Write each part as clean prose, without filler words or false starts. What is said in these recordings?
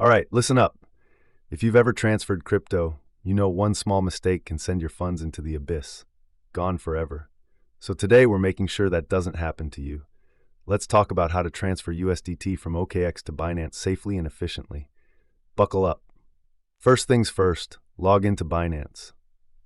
right, listen up. If you've ever transferred crypto, you know one small mistake can send your funds into the abyss, gone forever. So today we're making sure that doesn't happen to you. Let's talk about how to transfer USDT from OKX to Binance safely and efficiently. Buckle up. First things first, log into Binance.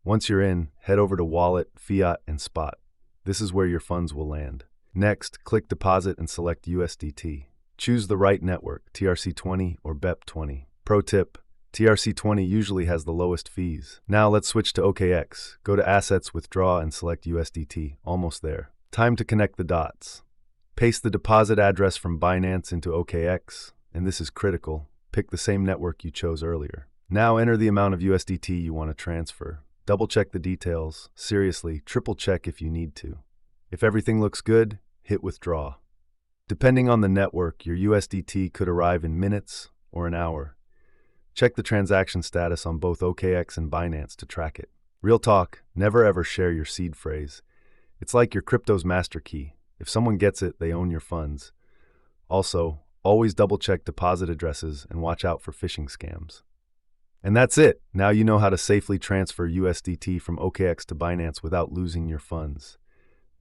Once you're in, head over to Wallet, Fiat, and Spot. This is where your funds will land. Next, click Deposit and select USDT. Choose the right network, TRC20 or BEP20. Pro tip, TRC20 usually has the lowest fees. Now let's switch to OKX. Go to Assets, Withdraw, and select USDT. Almost there. Time to connect the dots. Paste the deposit address from Binance into OKX, and this is critical. Pick the same network you chose earlier. Now enter the amount of USDT you want to transfer. Double check the details. Seriously, triple check if you need to. If everything looks good, hit withdraw. Depending on the network, your USDT could arrive in minutes or an hour. Check the transaction status on both OKX and Binance to track it. Real talk, never ever share your seed phrase. It's like your crypto's master key. If someone gets it, they own your funds. Also, always double check deposit addresses and watch out for phishing scams. And that's it. Now you know how to safely transfer USDT from OKX to Binance without losing your funds.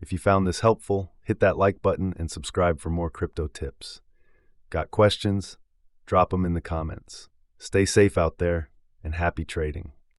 If you found this helpful, hit that like button and subscribe for more crypto tips. Got questions? Drop them in the comments. Stay safe out there and happy trading.